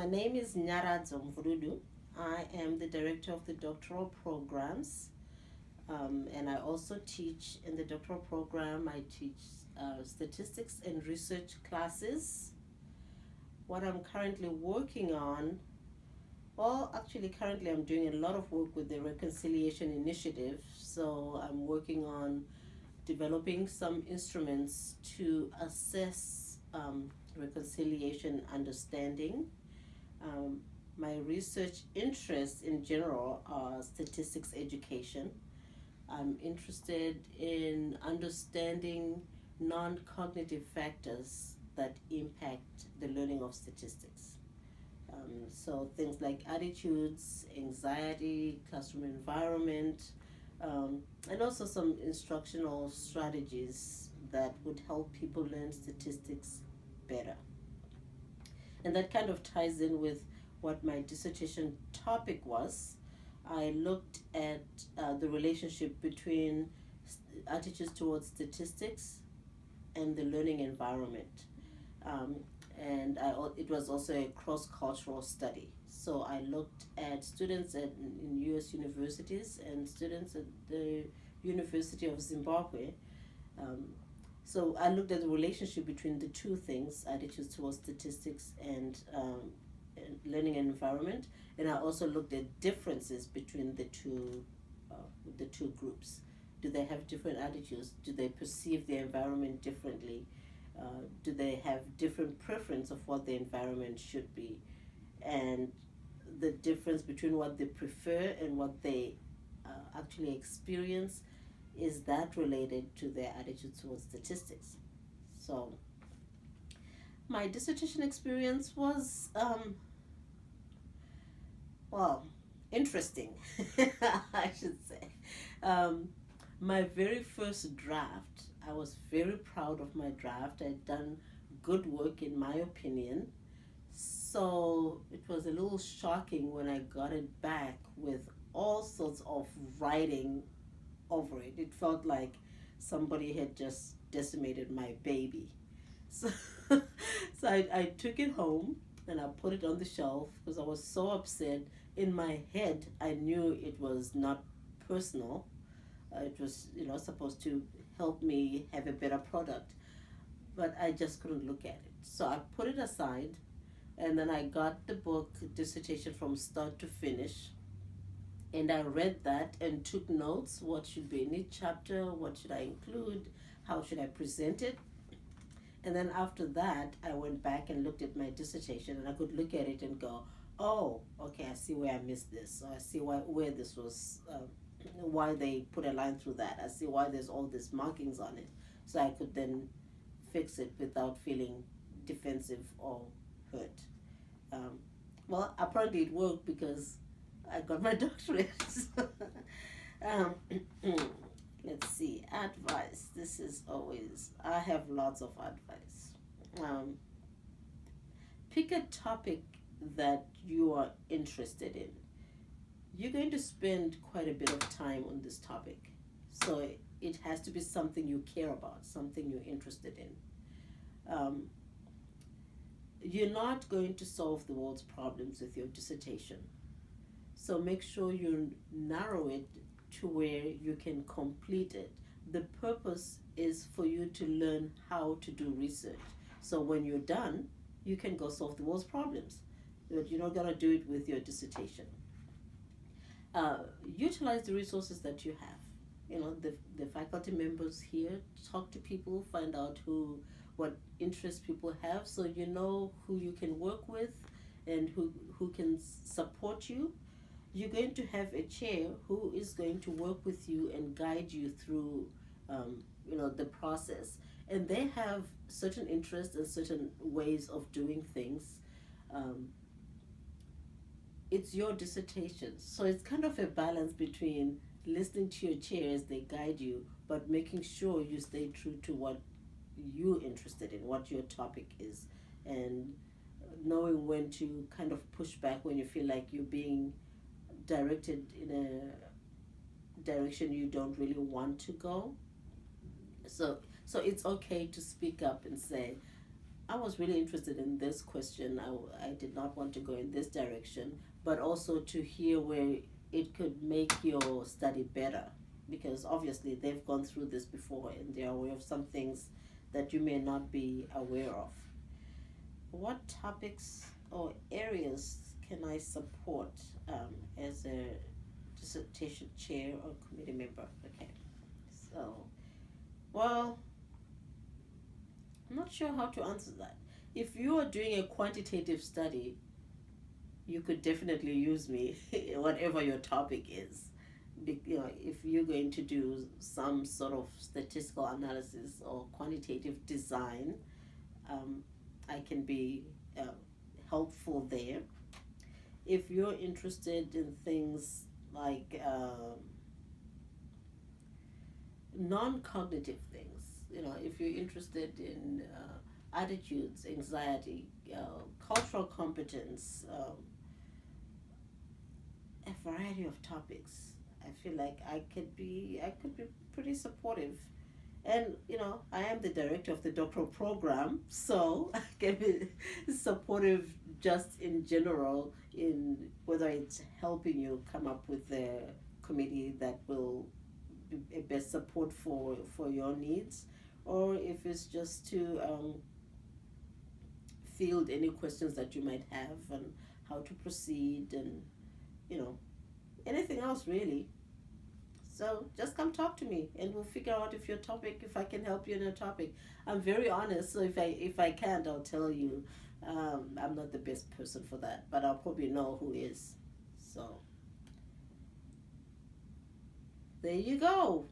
My name is Nyaradzo Mvududu. I am the director of the doctoral programs, and I also teach in the doctoral program. I teach statistics and research classes. What I'm currently working on, well, actually, currently I'm doing a lot of work with the Reconciliation Initiative. So I'm working on developing some instruments to assess reconciliation understanding. um, my research interests in general are statistics education. I'm interested in understanding non cognitive factors that impact the learning of statistics. So things like attitudes, anxiety, classroom environment, and also some instructional strategies that would help people learn statistics better. And that kind of ties in with what my dissertation topic was. I looked at the relationship between attitudes towards statistics and the learning environment. Um, and it was also a cross cultural study. So I looked at students in US universities and students at the University of Zimbabwe. Um, so I looked at the relationship between the two things, attitudes towards statistics and learning and environment, and I also looked at differences between uh, the two groups. Do they have different attitudes? Do they perceive the environment differently? Do they have different preference of what the environment should be? And the difference between what they prefer and what they actually experience, is that related to their attitude towards statistics? So my dissertation experience was well, interesting, I should say. Um, my very first draft, I was very proud of my draft. I'd done good work, in my opinion. So it was a little shocking when I got it back with all sorts of writing over it. It felt like somebody had just decimated my baby. So, so I took it home and I put it on the shelf because I was so upset. In my head, I knew it was not personal. It was, supposed to help me have a better product, but I just couldn't look at it. So I put it aside, and then I got the book dissertation from start to finish, and I read that and took notes. What should be in each chapter? What should I include? How should I present it? And then after that, I went back and looked at my dissertation, and I could look at it and go, "Oh, okay, I see where I missed this. Or I see where this was, why they put a line through that. I see why there's all these markings on it." So I could then fix it without feeling defensive or hurt. Um, well, apparently it worked because I got my doctorate. um, let's see, advice. This is always, I have lots of advice. Um, Pick a topic that you are interested in. You're going to spend quite a bit of time on this topic. So it has to be something you care about, something you're interested in. Um, you're not going to solve the world's problems with your dissertation. So make sure you narrow it to where you can complete it. The purpose is for you to learn how to do research. So when you're done, you can go solve the world's problems. But you're not going to do it with your dissertation. Utilize the resources that you have. The faculty members here, talk to people, find out what interests people have, so you know who you can work with and who can support you. You're going to have a chair who is going to work with you and guide you through the process, and they have certain interests and certain ways of doing things. um, it's your dissertation, so it's kind of a balance between listening to your chair as they guide you, but making sure you stay true to what you're interested in, what your topic is, and knowing when to kind of push back when you feel like you're being directed in a direction you don't really want to go. So it's okay to speak up and say, I was really interested in this question. I did not want to go in this direction, but also to hear where it could make your study better. Because obviously they've gone through this before and they're aware of some things that you may not be aware of. What topics or areas can I support as a dissertation chair or committee member? Okay, so, well, I'm not sure how to answer that. If you are doing a quantitative study, you could definitely use me, whatever your topic is. If you're going to do some sort of statistical analysis or quantitative design, um, I can be helpful there. If you're interested in things like non-cognitive things, if you're interested in attitudes, anxiety, cultural competence, a variety of topics, I feel like I could be pretty supportive. And I am the director of the doctoral program, so I can be supportive just in general, in whether it's helping you come up with a committee that will be a best support for your needs, or if it's just to field any questions that you might have and how to proceed, and you know anything else really. So just come talk to me, and we'll figure out if I can help you in a topic. I'm very honest, so if I can't, I'll tell you. I'm not the best person for that, but I'll probably know who is. So there you go.